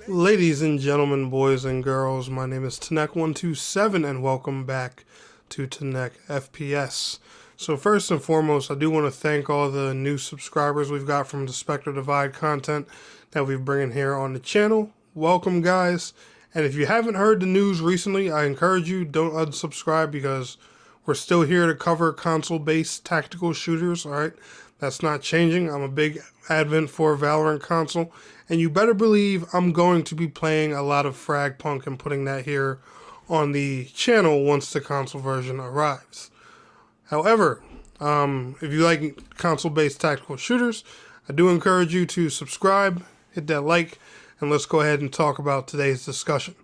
Ladies and gentlemen, boys and girls, my name is Tanek127 and welcome back to Tanek FPS. So first and foremost, I do want to thank all the new subscribers we've got from the Spectre Divide content that we've bringing here on the channel. Welcome, guys. And if you haven't heard the news recently, I encourage you, don't unsubscribe because we're still here to cover console-based tactical shooters, alright? That's not changing. I'm a big advent for Valorant console, and you better believe I'm going to be playing a lot of Fragpunk and putting that here on the channel once the console version arrives. However, if you like console-based tactical shooters, I do encourage you to subscribe, hit that like, and let's go ahead and talk about today's discussion.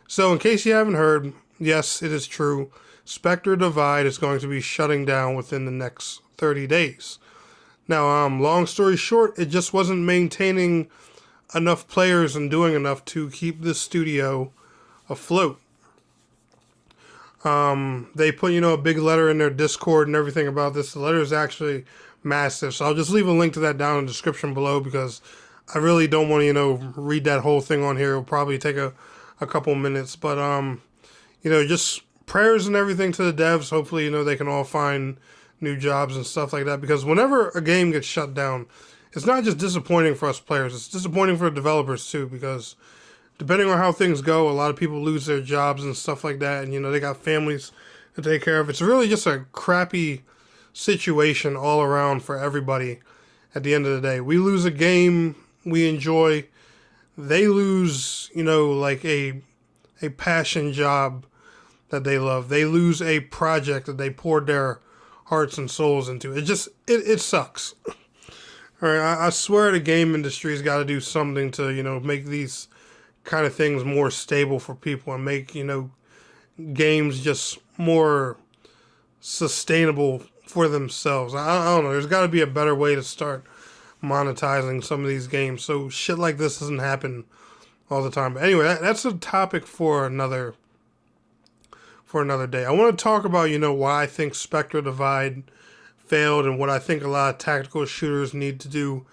So in case you haven't heard, yes, it is true, Spectre Divide is going to be shutting down within the next 30 days. Now, long story short, it just wasn't maintaining enough players and doing enough to keep the studio afloat. They put, a big letter in their Discord and everything about this. The letter is actually massive, so I'll just leave a link to that down in the description below because I really don't want to, read that whole thing on here. It'll probably take a couple minutes, but, just prayers and everything to the devs. Hopefully, they can all find new jobs and stuff like that, because whenever a game gets shut down, it's not just disappointing for us players, it's disappointing for the developers too, because depending on how things go, a lot of people lose their jobs and stuff like that, and they got families to take care of. It's really just a crappy situation all around for everybody at the end of the day. We lose a game we enjoy, they lose, like a passion job that they love. They lose a project that they poured their hearts and souls into. It sucks. All right, I swear the game industry's got to do something to, make these kind of things more stable for people and make, games just more sustainable for themselves. I don't know. There's got to be a better way to start monetizing some of these games so shit like this doesn't happen all the time. But anyway, that's a topic for another day. I want to talk about, why I think Spectre Divide failed and what I think a lot of tactical shooters need to do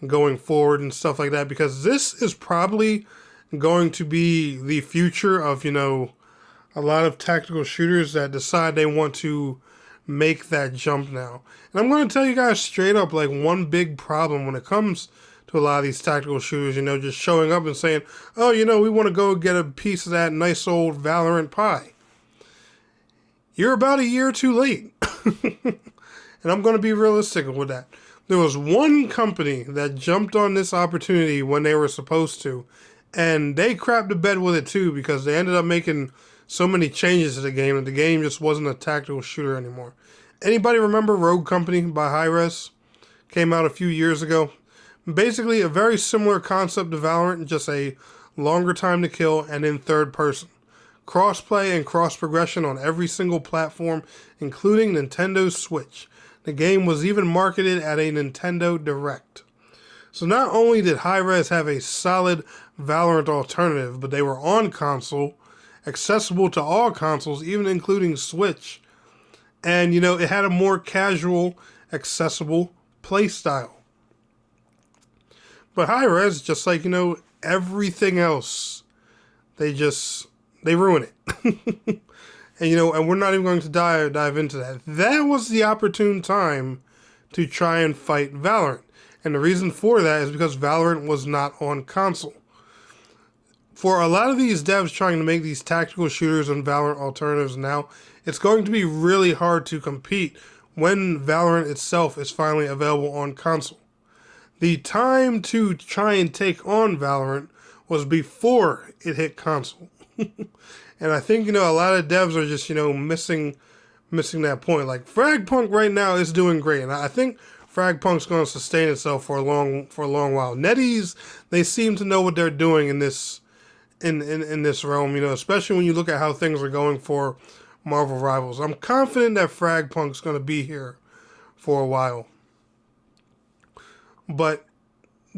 going forward and stuff like that, because this is probably going to be the future of, a lot of tactical shooters that decide they want to make that jump now. And I'm going to tell you guys straight up, like, one big problem when it comes to a lot of these tactical shooters, just showing up and saying, oh, we want to go get a piece of that nice old Valorant pie. You're about a year too late. And I'm going to be realistic with that. There was one company that jumped on this opportunity when they were supposed to, and they crapped the bed with it too, because they ended up making so many changes to the game that the game just wasn't a tactical shooter anymore. Anybody remember Rogue Company by Hi-Rez? Came out a few years ago. Basically a very similar concept to Valorant, just a longer time to kill and in third person. Crossplay and cross-progression on every single platform, including Nintendo Switch. The game was even marketed at a Nintendo Direct. So not only did Hi-Rez have a solid Valorant alternative, but they were on console, accessible to all consoles, even including Switch. And, it had a more casual, accessible playstyle. But Hi-Rez, just like, everything else, they ruin it. And, and we're not even going to dive into that. That was the opportune time to try and fight Valorant. And the reason for that is because Valorant was not on console. For a lot of these devs trying to make these tactical shooters and Valorant alternatives now, it's going to be really hard to compete when Valorant itself is finally available on console. The time to try and take on Valorant was before it hit console. And I think, a lot of devs are just, missing that point. Like, Fragpunk right now is doing great, and I think Fragpunk's going to sustain itself for a long while. NetEase, they seem to know what they're doing in this realm, especially when you look at how things are going for Marvel Rivals. I'm confident that Fragpunk's going to be here for a while. But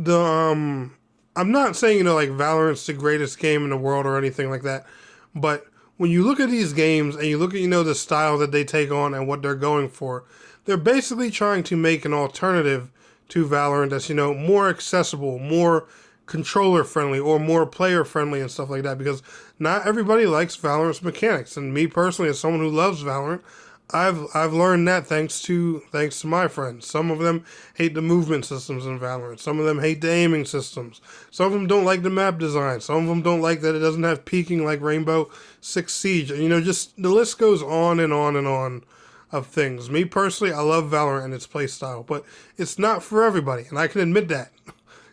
I'm not saying, like, Valorant's the greatest game in the world or anything like that. But when you look at these games and you look at, the style that they take on and what they're going for, they're basically trying to make an alternative to Valorant that's, more accessible, more controller friendly or more player friendly and stuff like that, because not everybody likes Valorant's mechanics. And me personally, as someone who loves Valorant, I've learned that thanks to my friends. Some of them hate the movement systems in Valorant. Some of them hate the aiming systems. Some of them don't like the map design. Some of them don't like that it doesn't have peeking like Rainbow Six Siege. You know, just the list goes on and on and on of things. Me personally, I love Valorant and its playstyle, but it's not for everybody, and I can admit that.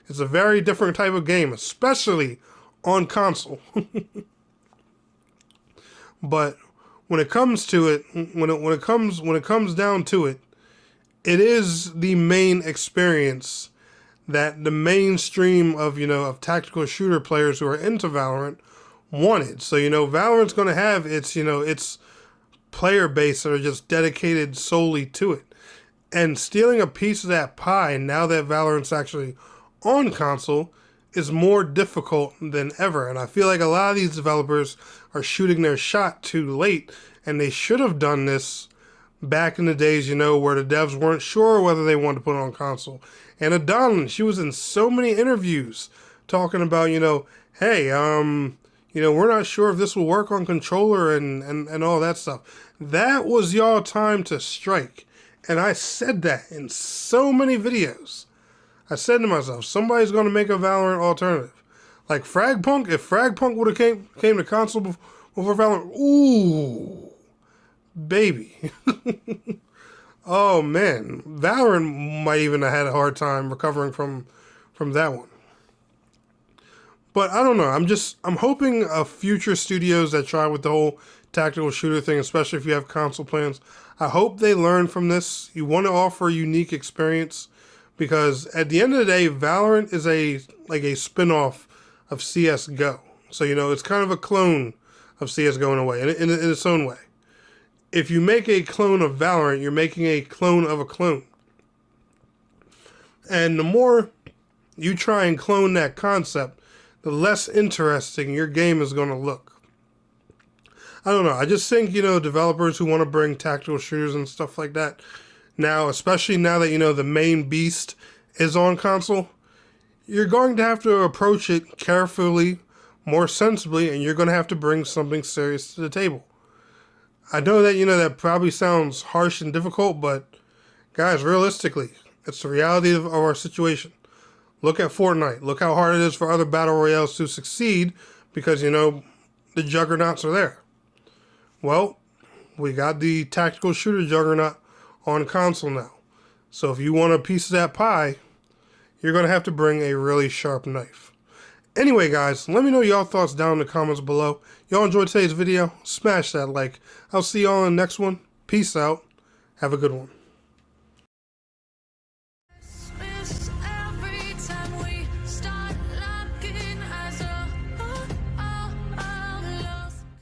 It's a very different type of game, especially on console. But when it comes to it, when it comes down to it, it is the main experience that the mainstream of of tactical shooter players who are into Valorant wanted. So Valorant's going to have its player base that are just dedicated solely to it, and stealing a piece of that pie now that Valorant's actually on console is more difficult than ever. And I feel like a lot of these developers are shooting their shot too late, and they should have done this back in the days, where the devs weren't sure whether they wanted to put it on console. And Adonlin, she was in so many interviews talking about, hey, we're not sure if this will work on controller and all that stuff. That was y'all time to strike. And I said that in so many videos. I said to myself, somebody's going to make a Valorant alternative. Like Fragpunk, if Fragpunk would have came to console before Valorant, ooh, baby. Oh man, Valorant might even have had a hard time recovering from that one. But I don't know, I'm hoping future studios that try with the whole tactical shooter thing, especially if you have console plans, I hope they learn from this. You want to offer a unique experience, because at the end of the day, Valorant is a spin-off of CSGO. So, it's kind of a clone of CSGO in a way, in its own way. If you make a clone of Valorant, you're making a clone of a clone. And the more you try and clone that concept, the less interesting your game is going to look. I don't know. I just think, developers who want to bring tactical shooters and stuff like that, now, especially now that, the main beast is on console, you're going to have to approach it carefully, more sensibly, and you're going to have to bring something serious to the table. I know that, that probably sounds harsh and difficult, but guys, realistically, it's the reality of our situation. Look at Fortnite. Look how hard it is for other battle royales to succeed because, the juggernauts are there. Well, we got the tactical shooter juggernaut on console now. So if you want a piece of that pie, you're going to have to bring a really sharp knife. Anyway, guys, let me know y'all thoughts down in the comments below. Y'all enjoyed today's video? Smash that like. I'll see y'all in the next one. Peace out. Have a good one.